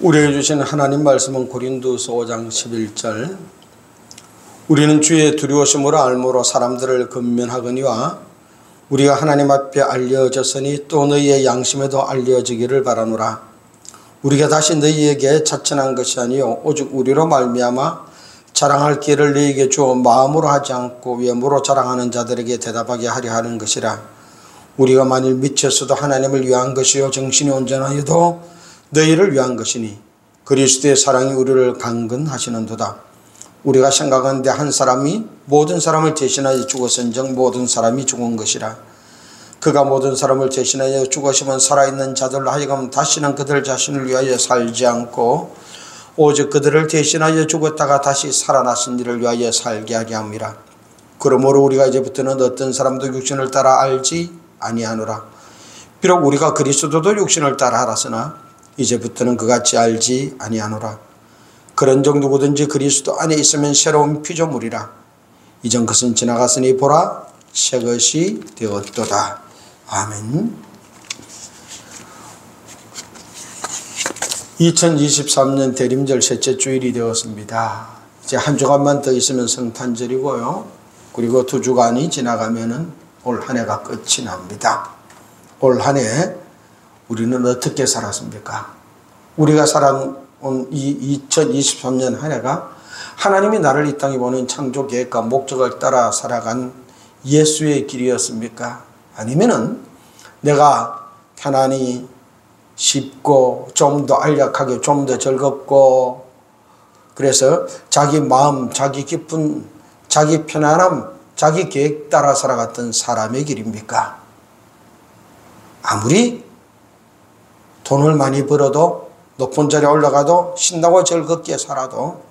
우리에게 주신 하나님 말씀은 고린도서 5장 11절. 우리는 주의 두려우심으로 알므로 사람들을 근면하거니와 우리가 하나님 앞에 알려졌으니 또 너희의 양심에도 알려지기를 바라노라. 우리가 다시 너희에게 자천한 것이 아니요 오직 우리로 말미암아 자랑할 기회를 너희에게 주어 마음으로 하지 않고 외모로 자랑하는 자들에게 대답하게 하려 하는 것이라. 우리가 만일 미쳤어도 하나님을 위한 것이요 정신이 온전하여도 너희를 위한 것이니 그리스도의 사랑이 우리를 강건하시는도다. 우리가 생각하는데 한 사람이 모든 사람을 대신하여 죽었은즉 모든 사람이 죽은 것이라. 그가 모든 사람을 대신하여 죽으시면 살아있는 자들로 하여금 다시는 그들 자신을 위하여 살지 않고 오직 그들을 대신하여 죽었다가 다시 살아나신 이를 위하여 살게 하게 함이라. 그러므로 우리가 이제부터는 어떤 사람도 육신을 따라 알지 아니하노라. 비록 우리가 그리스도도 육신을 따라 알았으나 이제부터는 그같이 알지 아니하노라. 그런즉 누구든지 그리스도 안에 있으면 새로운 피조물이라. 이전 것은 지나갔으니 보라 새 것이 되었도다. 아멘. 2023년 대림절 셋째 주일이 되었습니다. 이제 한 주간만 더 있으면 성탄절이고요. 그리고 두 주간이 지나가면은 올 한 해가 끝이 납니다. 올 한 해 우리는 어떻게 살았습니까? 우리가 살아온 이 2023년 한 해가 하나님이 나를 이 땅에 보낸 창조 계획과 목적을 따라 살아간 예수의 길이었습니까? 아니면은 내가 편안히 쉽고 좀 더 안락하게 좀 더 즐겁고 그래서 자기 마음, 자기 기쁨, 자기 편안함, 자기 계획 따라 살아갔던 사람의 길입니까? 아무리 돈을 많이 벌어도 높은 자리에 올라가도 신나고 즐겁게 살아도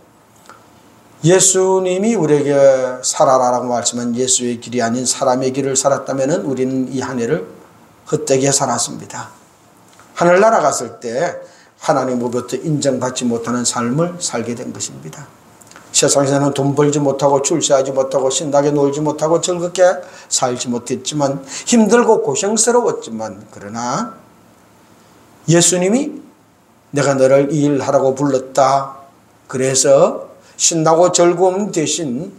예수님이 우리에게 살아라라고 말씀한 예수의 길이 아닌 사람의 길을 살았다면 우리는 이 한 해를 헛되게 살았습니다. 하늘나라 갔을 때 하나님으로부터 인정받지 못하는 삶을 살게 된 것입니다. 세상에서는 돈 벌지 못하고 출세하지 못하고 신나게 놀지 못하고 즐겁게 살지 못했지만 힘들고 고생스러웠지만 그러나 예수님이 내가 너를 이 일하라고 불렀다. 그래서 신나고 즐거움 대신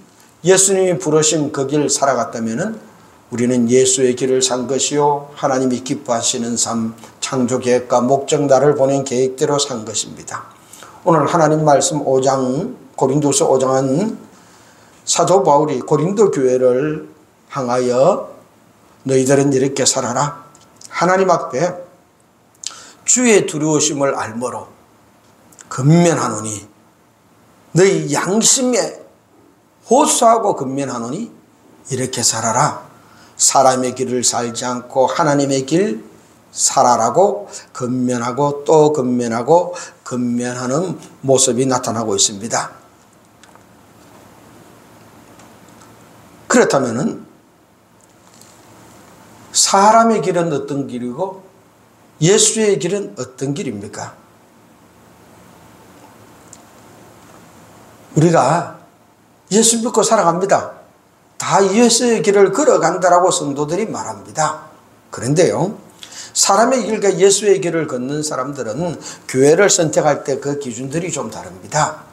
예수님이 부르신 그 길 살아갔다면 우리는 예수의 길을 산 것이요 하나님이 기뻐하시는 삶, 창조 계획과 목적 나를 보낸 계획대로 산 것입니다. 오늘 하나님 말씀 5장 고린도서 5장은 사도 바울이 고린도 교회를 향하여 너희들은 이렇게 살아라. 하나님 앞에 주의 두려우심을 알므로 근면하노니 너희 양심에 호소하고 근면하노니 이렇게 살아라. 사람의 길을 살지 않고 하나님의 길 살아라고 근면하고 또 근면하고 근면하는 모습이 나타나고 있습니다. 그렇다면 사람의 길은 어떤 길이고 예수의 길은 어떤 길입니까? 우리가 예수 믿고 살아갑니다. 다 예수의 길을 걸어간다라고 성도들이 말합니다. 그런데요, 사람의 길과 예수의 길을 걷는 사람들은 교회를 선택할 때 그 기준들이 좀 다릅니다.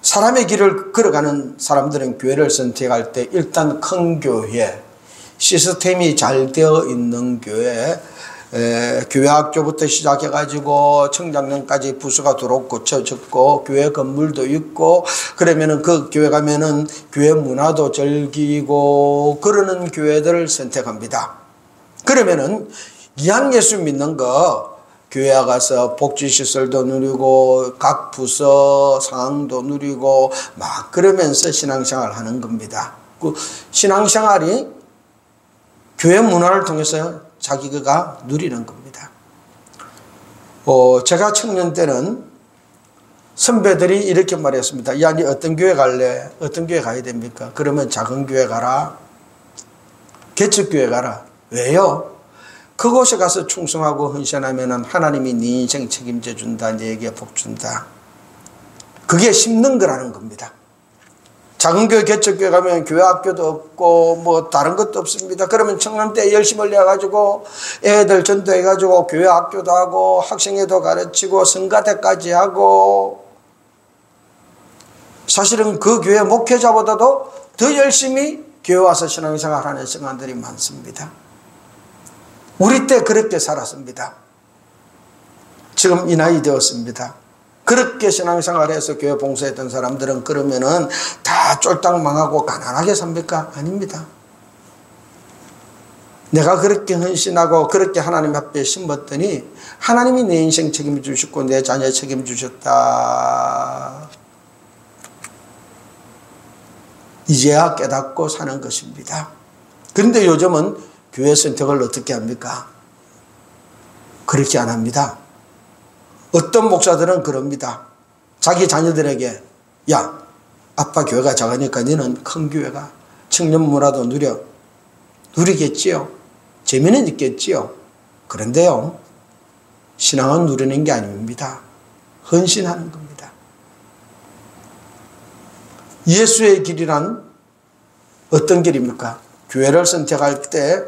사람의 길을 걸어가는 사람들은 교회를 선택할 때 일단 큰 교회, 시스템이 잘 되어 있는 교회, 교회 학교부터 시작해가지고 청장년까지 부서가 도록 고쳐졌고 교회 건물도 있고 그러면은 그 교회 가면은 교회 문화도 즐기고 그러는 교회들을 선택합니다. 그러면은 이왕 예수 믿는 거 교회 가서 복지시설도 누리고 각 부서 상황도 누리고 막 그러면서 신앙생활 하는 겁니다. 그 신앙생활이 교회 문화를 통해서 자기가 누리는 겁니다. 제가 청년 때는 선배들이 이렇게 말했습니다. 야, 니 어떤 교회 갈래? 어떤 교회 가야 됩니까? 그러면 작은 교회 가라. 개척교회 가라. 왜요? 그곳에 가서 충성하고 헌신하면 하나님이 네 인생 책임져 준다. 네게 복 준다. 그게 심는 거라는 겁니다. 작은 교회 개척교회 가면 교회 학교도 없고 뭐 다른 것도 없습니다. 그러면 청년 때 열심을 내가지고 애들 전도해가지고 교회 학교도 하고 학생회도 가르치고 성가대까지 하고 사실은 그 교회 목회자보다도 더 열심히 교회 와서 신앙생활하는 성도들이 많습니다. 우리 때 그렇게 살았습니다. 지금 이 나이 되었습니다. 그렇게 신앙생활해서 교회 봉사했던 사람들은 그러면은 다 쫄딱 망하고 가난하게 삽니까? 아닙니다. 내가 그렇게 헌신하고 그렇게 하나님 앞에 심었더니 하나님이 내 인생 책임져 주셨고 내 자녀 책임져 주셨다. 이제야 깨닫고 사는 것입니다. 그런데 요즘은 교회 선택을 어떻게 합니까? 그렇게 안 합니다. 어떤 목사들은 그럽니다. 자기 자녀들에게 야, 아빠 교회가 작으니까 너는 큰 교회가 청년 문화도 누리겠지요. 재미는 있겠지요. 그런데요, 신앙은 누리는 게 아닙니다. 헌신하는 겁니다. 예수의 길이란 어떤 길입니까? 교회를 선택할 때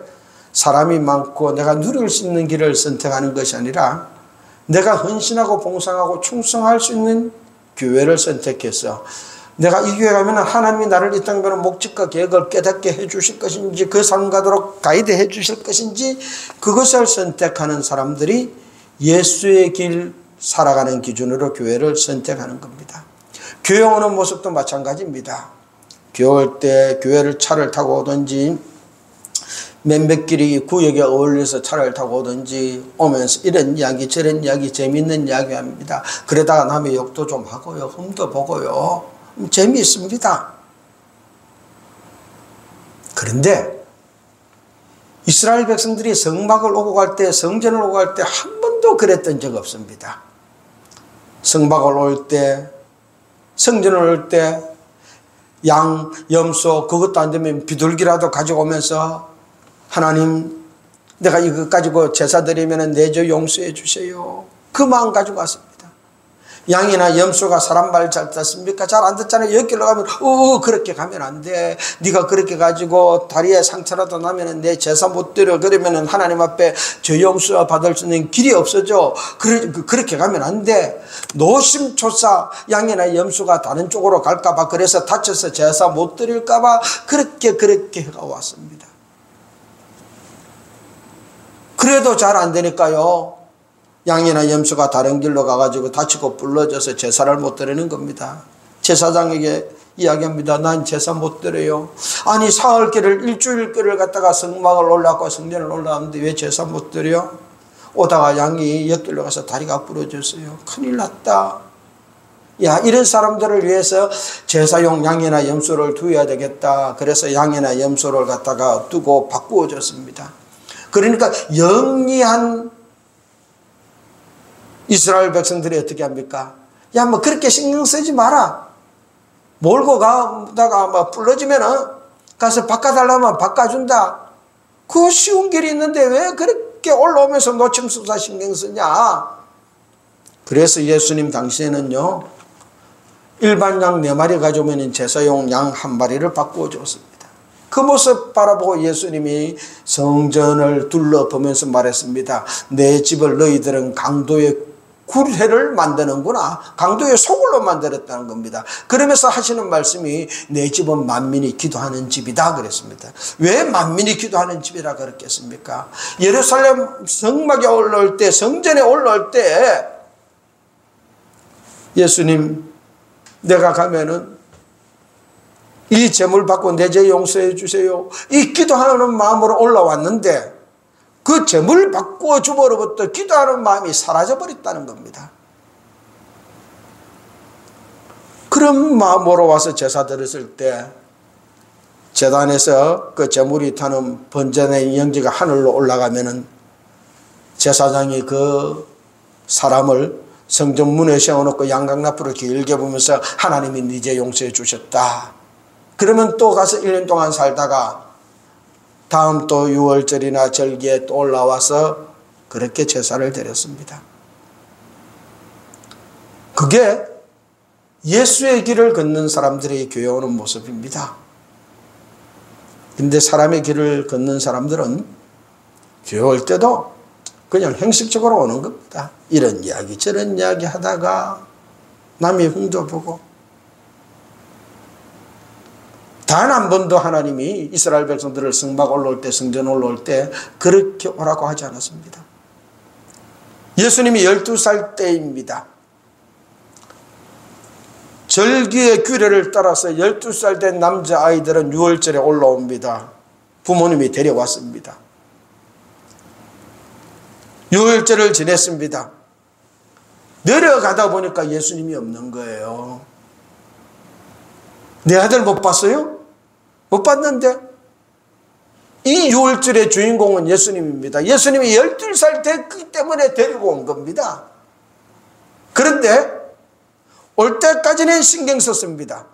사람이 많고 내가 누릴 수 있는 길을 선택하는 것이 아니라 내가 헌신하고 봉사하고 충성할 수 있는 교회를 선택해서 내가 이 교회 가면 하나님이 나를 이 땅에 보는 목적과 계획을 깨닫게 해주실 것인지 그 삶 가도록 가이드 해주실 것인지 그것을 선택하는 사람들이 예수의 길 살아가는 기준으로 교회를 선택하는 겁니다. 교회 오는 모습도 마찬가지입니다. 교회 올 때 교회를 차를 타고 오든지 몇몇 길이 구역에 어울려서 차를 타고 오든지 오면서 이런 이야기 저런 이야기 재미있는 이야기 합니다. 그러다가 남의 욕도 좀 하고요. 흠도 보고요. 재미있습니다. 그런데 이스라엘 백성들이 성막을 오고 갈 때 성전을 오고 갈 때 한 번도 그랬던 적 없습니다. 성막을 올 때 성전을 올 때 양, 염소 그것도 안 되면 비둘기라도 가지고 오면서 하나님 내가 이거 가지고 제사 드리면 내 죄 용서해 주세요. 그 마음 가지고 왔습니다. 양이나 염소가 사람 말 잘 듣습니까? 잘 안 듣잖아요. 여기로 가면 그렇게 가면 안 돼. 네가 그렇게 가지고 다리에 상처라도 나면 내 제사 못 드려. 그러면 하나님 앞에 죄 용서 받을 수 있는 길이 없어져. 그렇게 가면 안 돼. 노심초사 양이나 염소가 다른 쪽으로 갈까 봐 그래서 다쳐서 제사 못 드릴까 봐 그렇게 해가 왔습니다. 그래도 잘 안 되니까요. 양이나 염소가 다른 길로 가가지고 다치고 불러져서 제사를 못 드리는 겁니다. 제사장에게 이야기합니다. 난 제사 못 드려요. 아니 사흘길을 일주일길을 갔다가 성막을 올라가고 성전을 올라왔는데 왜 제사 못 드려? 오다가 양이 옆길로 가서 다리가 부러졌어요. 큰일 났다. 야, 이런 사람들을 위해서 제사용 양이나 염소를 두어야 되겠다. 그래서 양이나 염소를 갖다가 두고 바꾸어 줬습니다. 그러니까 영리한 이스라엘 백성들이 어떻게 합니까? 야, 뭐 그렇게 신경 쓰지 마라. 몰고 가다가 뭐 불러지면은 가서 바꿔달라면 바꿔준다. 그 쉬운 길이 있는데 왜 그렇게 올라오면서 노침수사 신경 쓰냐? 그래서 예수님 당시에는요, 일반 양 4마리 가져오면 제사용 양 1마리를 바꾸어 줬습니다. 그 모습 바라보고 예수님이 성전을 둘러보면서 말했습니다. 내 집을 너희들은 강도의 굴회를 만드는구나. 강도의 소굴로 만들었다는 겁니다. 그러면서 하시는 말씀이 내 집은 만민이 기도하는 집이다 그랬습니다. 왜 만민이 기도하는 집이라 그랬겠습니까? 예루살렘 성막에 올라올 때 성전에 올라올 때 예수님 내가 가면은 이 제물 받고 내 죄 용서해 주세요. 이 기도하는 마음으로 올라왔는데 그 제물 받고 주로부터 기도하는 마음이 사라져버렸다는 겁니다. 그런 마음으로 와서 제사 드렸을 때 제단에서 그 제물이 타는 번제의 영지가 하늘로 올라가면은 제사장이 그 사람을 성전 문에 세워놓고 양강나풀을 길게 보면서 하나님이 네 죄 용서해 주셨다. 그러면 또 가서 1년 동안 살다가 다음 또 6월절이나 절기에 또 올라와서 그렇게 제사를 드렸습니다. 그게 예수의 길을 걷는 사람들이 교회 오는 모습입니다. 근데 사람의 길을 걷는 사람들은 교회 올 때도 그냥 형식적으로 오는 겁니다. 이런 이야기 저런 이야기 하다가 남의 흉도 보고, 단 한 번도 하나님이 이스라엘 백성들을 성막 올라올 때, 성전 올라올 때 그렇게 오라고 하지 않았습니다. 예수님이 12살 때입니다. 절기의 규례를 따라서 12살 된 남자아이들은 6월절에 올라옵니다. 부모님이 데려왔습니다. 6월절을 지냈습니다. 내려가다 보니까 예수님이 없는 거예요. 내 아들 못 봤어요? 못 봤는데? 이 6월절의 주인공은 예수님입니다. 예수님이 12살 됐기 때문에 데리고 온 겁니다. 그런데 올 때까지는 신경 썼습니다.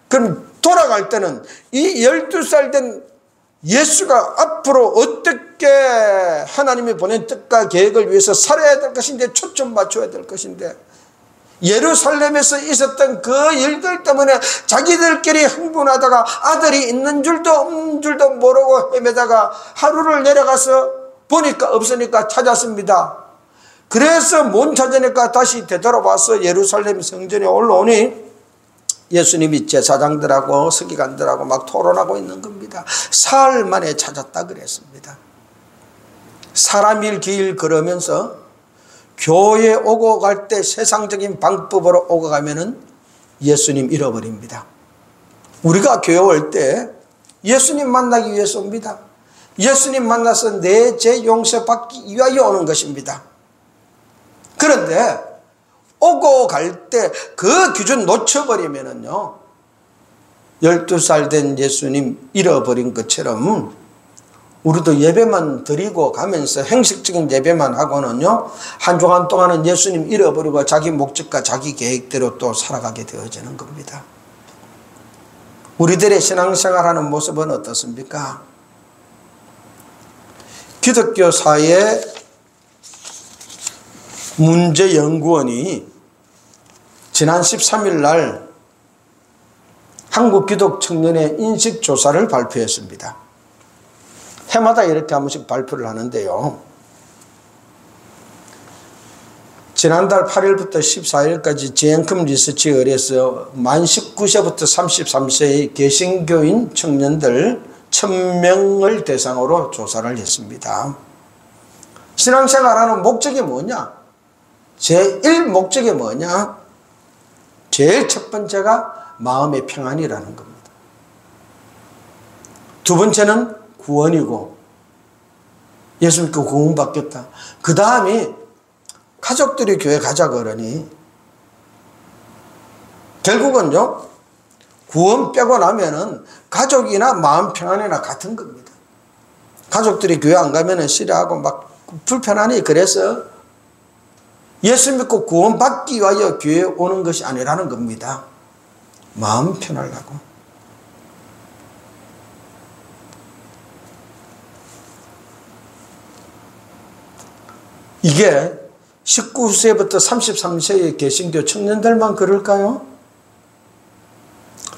그럼 돌아갈 때는 이 12살 된 예수가 앞으로 어떻게 하나님이 보낸 뜻과 계획을 위해서 살아야 될 것인데, 초점 맞춰야 될 것인데, 예루살렘에서 있었던 그 일들 때문에 자기들끼리 흥분하다가 아들이 있는 줄도 없는 줄도 모르고 헤매다가 하루를 내려가서 보니까 없으니까 찾았습니다. 그래서 못 찾으니까 다시 되돌아와서 예루살렘 성전에 올라오니 예수님이 제사장들하고 서기관들하고 막 토론하고 있는 겁니다. 사흘 만에 찾았다 그랬습니다. 사람 일 길 걸으면서 교회 오고 갈 때 세상적인 방법으로 오고 가면은 예수님 잃어버립니다. 우리가 교회 올 때 예수님 만나기 위해서 옵니다. 예수님 만나서 내 죄 용서받기 위하여 오는 것입니다. 그런데 오고 갈 때 그 기준 놓쳐버리면은요, 12살 된 예수님 잃어버린 것처럼 우리도 예배만 드리고 가면서 형식적인 예배만 하고는요, 한 주간 동안은 예수님 잃어버리고 자기 목적과 자기 계획대로 또 살아가게 되어지는 겁니다. 우리들의 신앙생활하는 모습은 어떻습니까? 기독교사의 문제연구원이 지난 13일 날 한국 기독 청년의 인식조사를 발표했습니다. 해마다 이렇게 한 번씩 발표를 하는데요. 지난달 8일부터 14일까지 제앤컴 리서치에 의해서 만 19세부터 33세의 개신교인 청년들 1000명을 대상으로 조사를 했습니다. 신앙생활하는 목적이 뭐냐? 제1 목적이 뭐냐? 제일 첫 번째가 마음의 평안이라는 겁니다. 두 번째는 구원이고, 예수 믿고 구원받겠다. 그 다음이 가족들이 교회 가자 그러니, 결국은요, 구원 빼고 나면은 가족이나 마음 평안이나 같은 겁니다. 가족들이 교회 안 가면은 싫어하고 막 불편하니, 그래서 예수 믿고 구원받기 위하여 교회에 오는 것이 아니라는 겁니다. 마음 편하려고. 이게 19세부터 33세의 개신교 청년들만 그럴까요?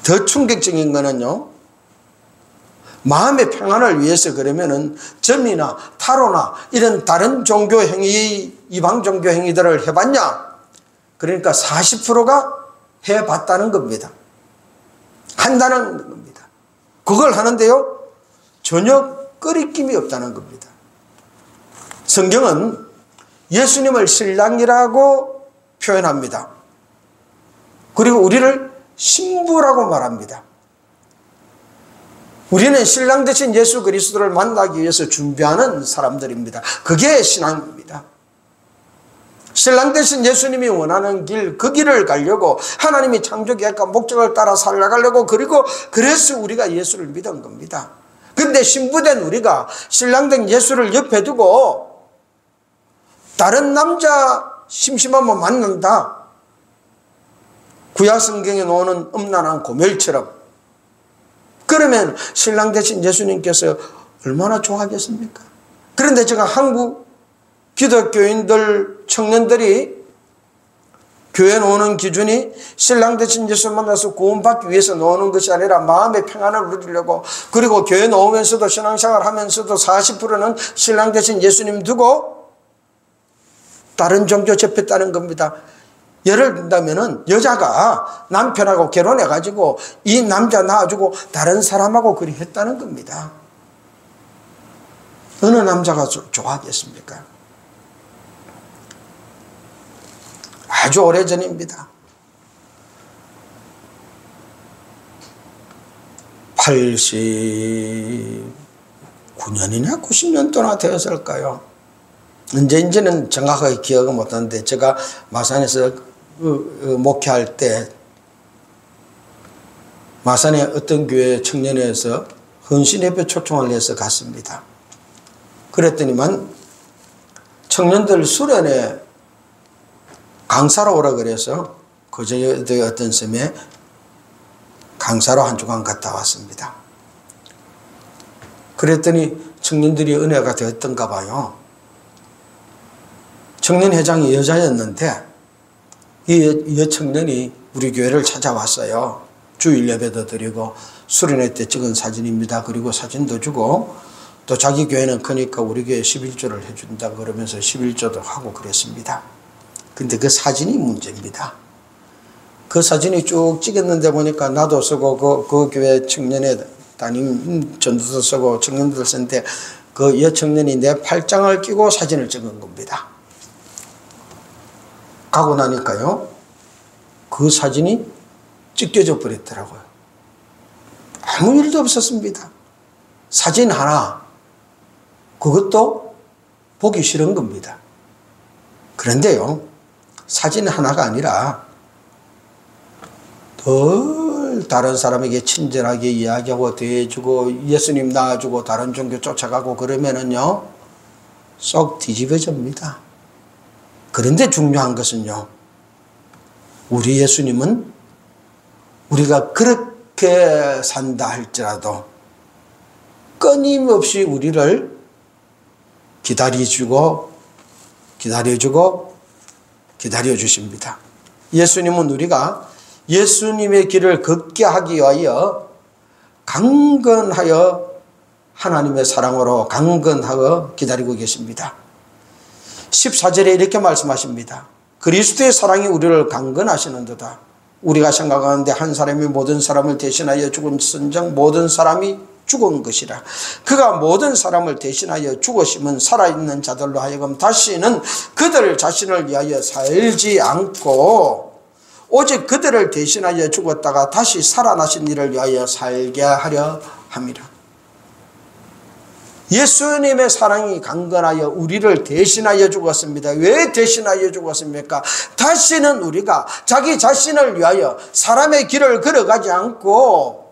더 충격적인 거는요, 마음의 평안을 위해서 그러면은 점이나 타로나 이런 다른 종교 행위, 이방 종교 행위들을 해봤냐? 그러니까 40%가 해봤다는 겁니다. 한다는 겁니다. 그걸 하는데요, 전혀 꺼리낌이 없다는 겁니다. 성경은 예수님을 신랑이라고 표현합니다. 그리고 우리를 신부라고 말합니다. 우리는 신랑 대신 예수 그리스도를 만나기 위해서 준비하는 사람들입니다. 그게 신앙입니다. 신랑 대신 예수님이 원하는 길, 그 길을 가려고 하나님이 창조 계획과 목적을 따라 살아가려고, 그리고 그래서 우리가 예수를 믿은 겁니다. 근데 신부된 우리가 신랑 된 예수를 옆에 두고 다른 남자 심심하면 만난다. 구약 성경에 나오는 음란한 고멜처럼. 그러면 신랑 대신 예수님께서 얼마나 좋아하겠습니까? 그런데 제가 한국 기독교인들, 청년들이 교회 노는 기준이 신랑 대신 예수 만나서 구원받기 위해서 노는 것이 아니라 마음의 평안을 누리려고, 그리고 교회 놓으면서도 신앙생활 하면서도 40%는 신랑 대신 예수님 두고 다른 종교 접했다는 겁니다. 예를 든다면은 여자가 남편하고 결혼해가지고 이 남자 낳아주고 다른 사람하고 그리 했다는 겁니다. 어느 남자가 좋아하겠습니까? 아주 오래전입니다. 89년이나 90년 동안 되었을까요? 언제인지는 정확하게 기억은 못하는데, 제가 마산에서 목회할 때 마산의 어떤 교회 청년회에서 헌신예배 초청을 해서 갔습니다. 그랬더니만 청년들 수련회 강사로 오라 그래서 그저의 어떤 섬에 강사로 한 주간 갔다 왔습니다. 그랬더니 청년들이 은혜가 되었던가 봐요. 청년회장이 여자였는데 이 여청년이 우리 교회를 찾아왔어요. 주일 예배도 드리고 수련회 때 찍은 사진입니다. 그리고 사진도 주고, 또 자기 교회는 크니까 우리 교회 11조를 해준다 그러면서 11조도 하고 그랬습니다. 근데 그 사진이 문제입니다. 그 사진이 쭉 찍었는데 보니까 나도 쓰고 그 교회 청년회 담임 전도도 쓰고 청년들 쓰는데 그 여청년이 내 팔짱을 끼고 사진을 찍은 겁니다. 가고 나니까요, 그 사진이 찢겨져 버렸더라고요. 아무 일도 없었습니다. 사진 하나, 그것도 보기 싫은 겁니다. 그런데요, 사진 하나가 아니라 늘 다른 사람에게 친절하게 이야기하고 대해주고 예수님 낳아주고 다른 종교 쫓아가고 그러면은요, 쏙 뒤집어집니다. 그런데 중요한 것은요, 우리 예수님은 우리가 그렇게 산다 할지라도 끊임없이 우리를 기다려주고 기다려주십니다. 예수님은 우리가 예수님의 길을 걷게 하기 위하여 강건하여 하나님의 사랑으로 강건하여 기다리고 계십니다. 14절에 이렇게 말씀하십니다. 그리스도의 사랑이 우리를 강건하시는도다. 우리가 생각하는데 한 사람이 모든 사람을 대신하여 죽은 선정 모든 사람이 죽은 것이라. 그가 모든 사람을 대신하여 죽으심은 살아있는 자들로 하여금 다시는 그들 자신을 위하여 살지 않고 오직 그들을 대신하여 죽었다가 다시 살아나신 이를 위하여 살게 하려 함이라. 예수님의 사랑이 강건하여 우리를 대신하여 죽었습니다. 왜 대신하여 죽었습니까? 다시는 우리가 자기 자신을 위하여 사람의 길을 걸어가지 않고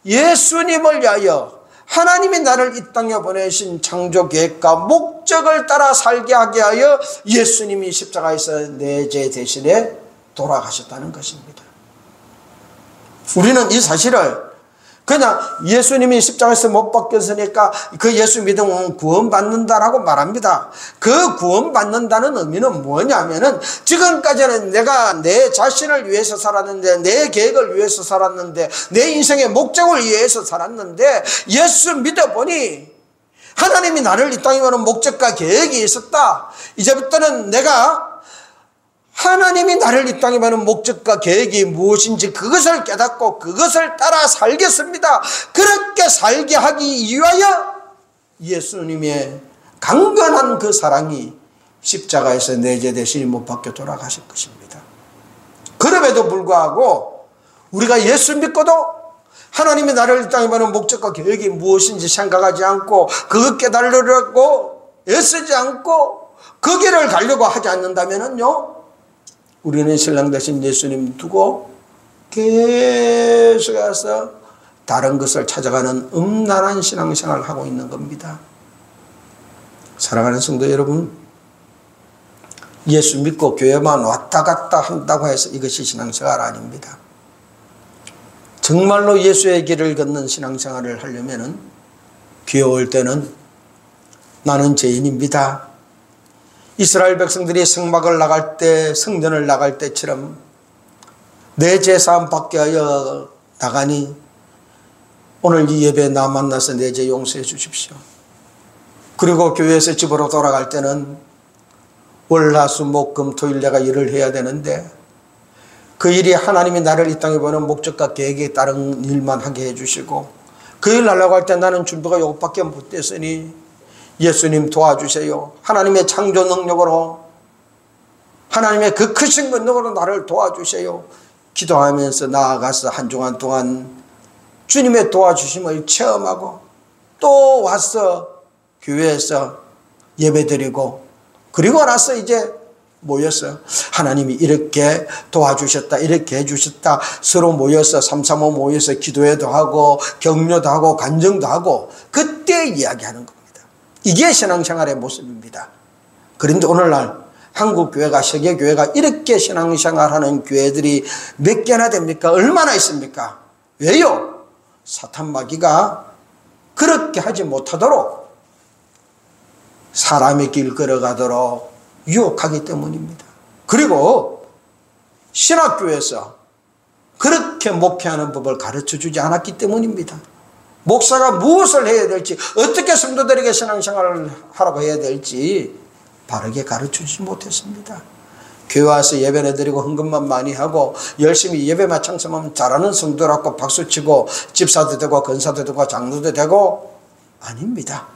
예수님을 위하여 하나님이 나를 이 땅에 보내신 창조 계획과 목적을 따라 살게 하게 하여 예수님이 십자가에서 내 죄 대신에 돌아가셨다는 것입니다. 우리는 이 사실을 그냥 예수님이 십자가에서 못 박혔으니까 그 예수 믿으면 구원받는다라고 말합니다. 그 구원받는다는 의미는 뭐냐면은 지금까지는 내가 내 자신을 위해서 살았는데, 내 계획을 위해서 살았는데, 내 인생의 목적을 위해서 살았는데 예수 믿어보니 하나님이 나를 이 땅에 오는 목적과 계획이 있었다. 이제부터는 내가 하나님이 나를 이 땅에 보내는 목적과 계획이 무엇인지 그것을 깨닫고 그것을 따라 살겠습니다. 그렇게 살게 하기 위하여 예수님의 강건한 그 사랑이 십자가에서 내 죄 대신에 못 박혀 돌아가실 것입니다. 그럼에도 불구하고 우리가 예수 믿고도 하나님이 나를 이 땅에 보내는 목적과 계획이 무엇인지 생각하지 않고 그것 깨달으려고 애쓰지 않고 그 길을 가려고 하지 않는다면요, 우리는 신랑 대신 예수님 두고 계속해서 다른 것을 찾아가는 음란한 신앙생활을 하고 있는 겁니다. 사랑하는 성도 여러분, 예수 믿고 교회만 왔다 갔다 한다고 해서 이것이 신앙생활 아닙니다. 정말로 예수의 길을 걷는 신앙생활을 하려면 교회 올 때는 나는 죄인입니다. 이스라엘 백성들이 성막을 나갈 때, 성전을 나갈 때처럼 내 제사함 받게 하여 나가니 오늘 이 예배에 나 만나서 내 죄 용서해 주십시오. 그리고 교회에서 집으로 돌아갈 때는 월, 화, 수, 목, 금, 토일 내가 일을 해야 되는데 그 일이 하나님이 나를 이 땅에 보는 목적과 계획에 따른 일만 하게 해주시고 그 일 하려고 할 때 나는 준비가 이것밖에 못 됐으니 예수님 도와주세요. 하나님의 창조 능력으로, 하나님의 그 크신 능력으로 나를 도와주세요. 기도하면서 나아가서 한 주간 동안 주님의 도와주심을 체험하고 또 와서 교회에서 예배드리고 그리고 나서 이제 모여서 하나님이 이렇게 도와주셨다, 이렇게 해주셨다, 서로 모여서 335 모여서 기도회도 하고 격려도 하고 간증도 하고 그때 이야기하는 겁니다. 이게 신앙생활의 모습입니다. 그런데 오늘날 한국교회가, 세계교회가 이렇게 신앙생활하는 교회들이 몇 개나 됩니까? 얼마나 있습니까? 왜요? 사탄 마귀가 그렇게 하지 못하도록 사람의 길 걸어가도록 유혹하기 때문입니다. 그리고 신학교에서 그렇게 목회하는 법을 가르쳐주지 않았기 때문입니다. 목사가 무엇을 해야 될지, 어떻게 성도들에게 신앙생활을 하라고 해야 될지 바르게 가르쳐주지 못했습니다. 교회 와서 예배를 드리고 헌금만 많이 하고 열심히 예배만 창설하면 잘하는 성도라고 박수치고 집사도 되고 권사도 되고 장로도 되고, 아닙니다.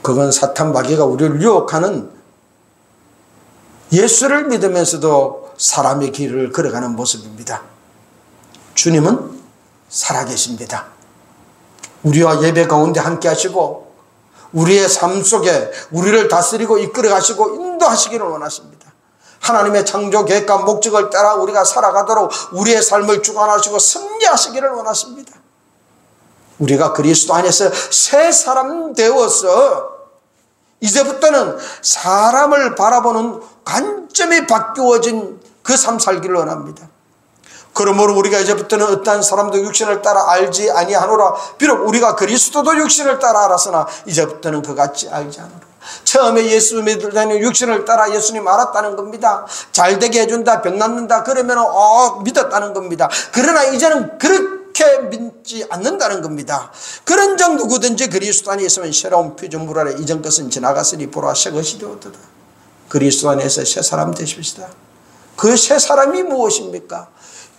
그건 사탄 마귀가 우리를 유혹하는, 예수를 믿으면서도 사람의 길을 걸어가는 모습입니다. 주님은 살아계십니다. 우리와 예배 가운데 함께 하시고 우리의 삶 속에 우리를 다스리고 이끌어 가시고 인도하시기를 원하십니다. 하나님의 창조 계획과 목적을 따라 우리가 살아가도록 우리의 삶을 주관하시고 섭리하시기를 원하십니다. 우리가 그리스도 안에서 새 사람 되어서 이제부터는 사람을 바라보는 관점이 바뀌어진 그 삶 살기를 원합니다. 그러므로 우리가 이제부터는 어떠한 사람도 육신을 따라 알지 아니하노라. 비록 우리가 그리스도도 육신을 따라 알았으나 이제부터는 그같이 알지 않으라. 처음에 예수 믿을 때는 육신을 따라 예수님 알았다는 겁니다. 잘되게 해준다, 병 낫는다 그러면 믿었다는 겁니다. 그러나 이제는 그렇게 믿지 않는다는 겁니다. 그런 정 누구든지 그리스도 안에 있으면 새로운 피조물 아래 이전 것은 지나갔으니 보라 새 것이 되었도다. 그리스도 안에서 새 사람 되십시다. 그 새 사람이 무엇입니까?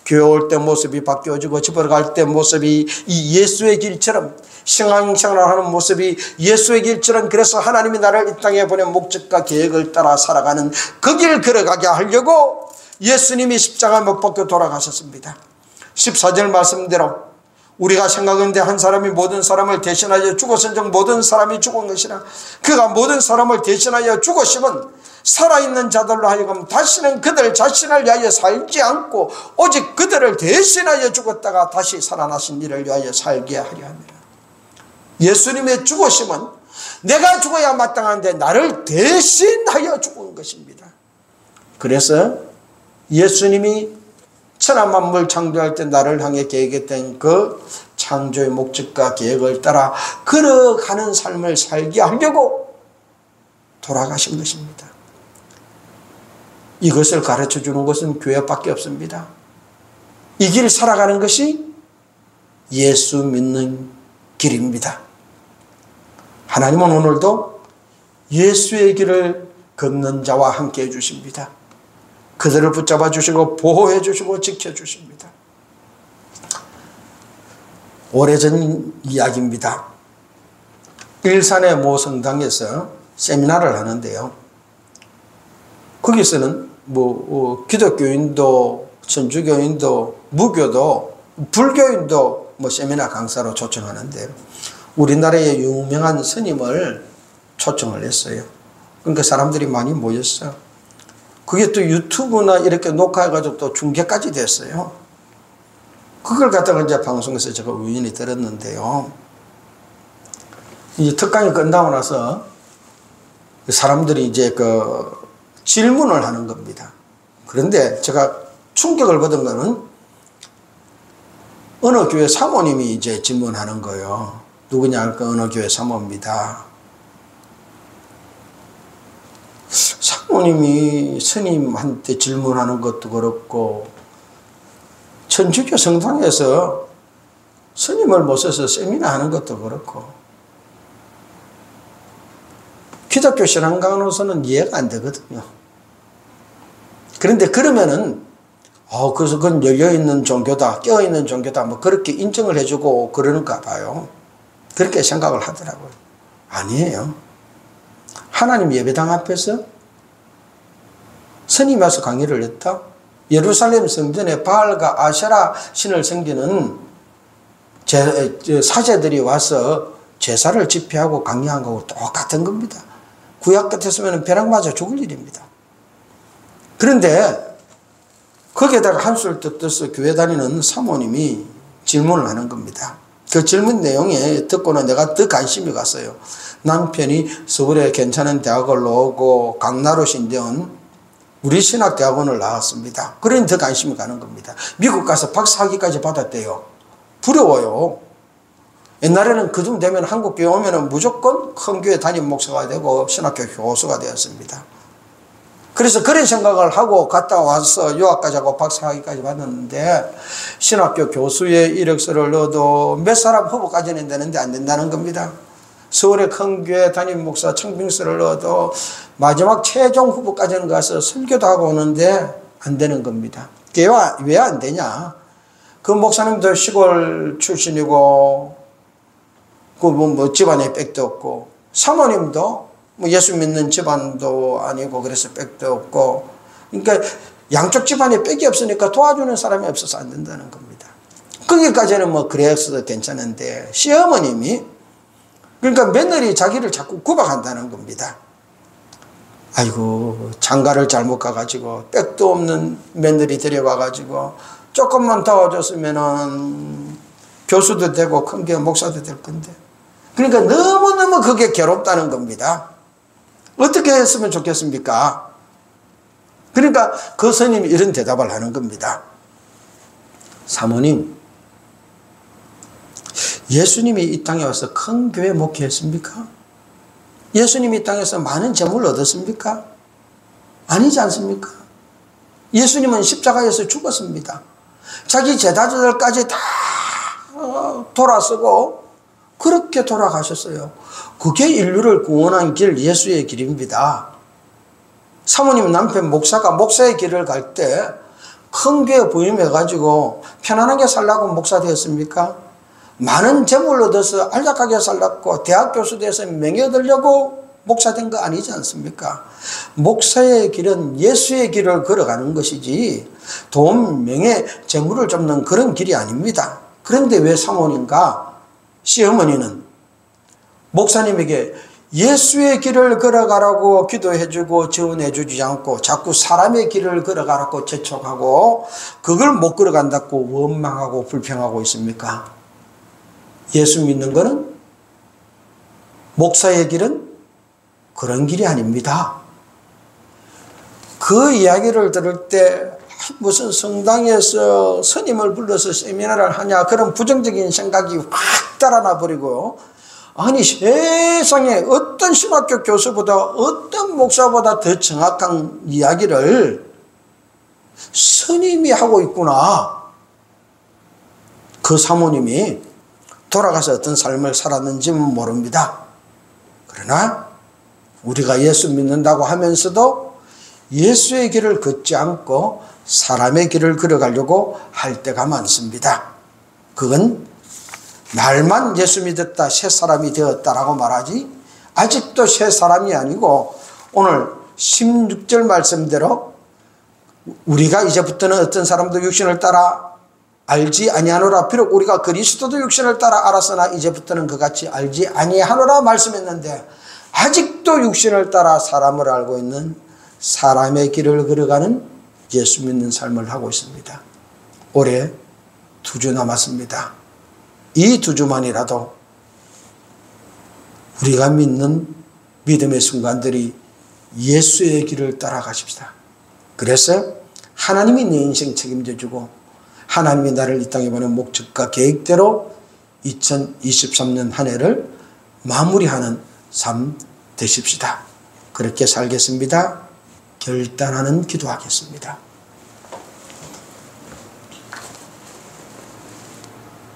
교회 올 때 모습이 바뀌어지고 집으로 갈 때 모습이 이 예수의 길처럼, 신앙생활하는 모습이 예수의 길처럼, 그래서 하나님이 나를 이 땅에 보낸 목적과 계획을 따라 살아가는 그 길 걸어가게 하려고 예수님이 십자가 못 박혀 돌아가셨습니다. 14절 말씀대로 우리가 생각하는데 한 사람이 모든 사람을 대신하여 죽었은즉 모든 사람이 죽은 것이라. 그가 모든 사람을 대신하여 죽으심은 살아있는 자들로 하여금 다시는 그들 자신을 위하여 살지 않고 오직 그들을 대신하여 죽었다가 다시 살아나신 이를 위하여 살게 하려 합니다. 예수님의 죽으심은 내가 죽어야 마땅한데 나를 대신하여 죽은 것입니다. 그래서 예수님이 천하 만물 창조할 때 나를 향해 계획했던 그 창조의 목적과 계획을 따라 걸어가는 삶을 살게 하려고 돌아가신 것입니다. 이것을 가르쳐주는 것은 교회밖에 없습니다. 이 길 살아가는 것이 예수 믿는 길입니다. 하나님은 오늘도 예수의 길을 걷는 자와 함께 해주십니다. 그들을 붙잡아 주시고 보호해 주시고 지켜 주십니다. 오래전 이야기입니다. 일산의 모 성당에서 세미나를 하는데요. 거기서는 기독교인도 천주교인도 무교도 불교인도 세미나 강사로 초청하는데 우리나라의 유명한 스님을 초청을 했어요. 그러니까 사람들이 많이 모였어요. 그게 또 유튜브나 이렇게 녹화해가지고 또 중계까지 됐어요. 그걸 갖다가 이제 방송에서 제가 우연히 들었는데요. 이 특강이 끝나고 나서 사람들이 이제 질문을 하는 겁니다. 그런데 제가 충격을 받은 거는 어느 교회 사모님이 이제 질문하는 거예요. 누구냐? 그 어느 교회 사모입니다. 사모님이 스님한테 질문하는 것도 그렇고 천주교 성당에서 스님을 모셔서 세미나 하는 것도 그렇고 기독교 신앙가로서는 이해가 안 되거든요. 그런데 그러면은 그래서 그건 열려있는 종교다, 깨어있는 종교다, 뭐 그렇게 인정을 해주고 그러는가 봐요. 그렇게 생각을 하더라고요. 아니에요. 하나님 예배당 앞에서 스님이 와서 강의를 했다? 예루살렘 성전에 바알과 아세라 신을 섬기는 사제들이 와서 제사를 집회하고 강의한 거하고 똑같은 겁니다. 구약 같았으면 벼락 맞아 죽을 일입니다. 그런데 거기에다가 한술 더 떠서 교회 다니는 사모님이 질문을 하는 겁니다. 그 질문 내용에 듣고는 내가 더 관심이 갔어요. 남편이 서울에 괜찮은 대학을 나오고 강나루 신대원 우리 신학대학원을 나왔습니다. 그러니 더 관심이 가는 겁니다. 미국 가서 박사학위까지 받았대요. 부러워요. 옛날에는 그쯤 되면 한국 교회 오면 무조건 큰 교회 담임 목사가 되고 신학교 교수가 되었습니다. 그래서 그런 생각을 하고 갔다 와서 유학까지 하고 박사학위까지 받았는데 신학교 교수의 이력서를 넣어도 몇 사람 후보까지는 되는데 안 된다는 겁니다. 서울의 큰 교회 담임 목사 청빙서를 넣어도 마지막 최종 후보까지는 가서 설교도 하고 오는데 안 되는 겁니다. 왜 안 되냐? 그 목사님도 시골 출신이고 그 집안에 빽도 없고 사모님도 예수 믿는 집안도 아니고 그래서 빽도 없고 그러니까 양쪽 집안에 빽이 없으니까 도와주는 사람이 없어서 안 된다는 겁니다. 거기까지는 그래서 괜찮은데 시어머님이 그러니까 며느리 자기를 자꾸 구박한다는 겁니다. 아이고 장가를 잘못 가가지고 빽도 없는 며느리 데려와가지고 조금만 도와줬으면은 교수도 되고 큰 교회 목사도 될 건데 그러니까 너무너무 그게 괴롭다는 겁니다. 어떻게 했으면 좋겠습니까? 그러니까 그 스님이 이런 대답을 하는 겁니다. 사모님, 예수님이 이 땅에 와서 큰 교회 목회했습니까? 예수님이 이 땅에서 많은 재물을 얻었습니까? 아니지 않습니까? 예수님은 십자가에서 죽었습니다. 자기 제자들까지 다 돌아서고 그렇게 돌아가셨어요. 그게 인류를 구원한 길, 예수의 길입니다. 사모님 남편 목사가 목사의 길을 갈 때 큰 교회 부임해가지고 편안하게 살라고 목사 되었습니까? 많은 재물을 얻어서 안락하게 살라고 대학 교수 돼서 명예 얻으려고 목사 된 거 아니지 않습니까? 목사의 길은 예수의 길을 걸어가는 것이지 돈, 명예, 재물을 쫓는 그런 길이 아닙니다. 그런데 왜 사모님과 시어머니는 목사님에게 예수의 길을 걸어가라고 기도해주고 지원해주지 않고 자꾸 사람의 길을 걸어가라고 재촉하고 그걸 못 걸어간다고 원망하고 불평하고 있습니까? 예수 믿는 거는 목사의 길은 그런 길이 아닙니다. 그 이야기를 들을 때 무슨 성당에서 스님을 불러서 세미나를 하냐 그런 부정적인 생각이 확 달아나 버리고 아니 세상에 어떤 신학교 교수보다 어떤 목사보다 더 정확한 이야기를 스님이 하고 있구나. 그 사모님이 돌아가서 어떤 삶을 살았는지는 모릅니다. 그러나 우리가 예수 믿는다고 하면서도 예수의 길을 걷지 않고 사람의 길을 걸어가려고 할 때가 많습니다. 그건 날만 예수 믿었다 새 사람이 되었다라고 말하지 아직도 새 사람이 아니고 오늘 16절 말씀대로 우리가 이제부터는 어떤 사람도 육신을 따라 알지 아니하노라. 비록 우리가 그리스도도 육신을 따라 알았으나 이제부터는 그같이 알지 아니하노라 말씀했는데 아직도 육신을 따라 사람을 알고 있는 사람의 길을 걸어가는 예수 믿는 삶을 하고 있습니다. 올해 2주 남았습니다. 이 2주만이라도 우리가 믿는 믿음의 순간들이 예수의 길을 따라가십시다. 그래서 하나님이 내 인생 책임져 주고 하나님이 나를 이 땅에 보낸 목적과 계획대로 2023년 한 해를 마무리하는 삶 되십시다. 그렇게 살겠습니다. 결단하는 기도하겠습니다.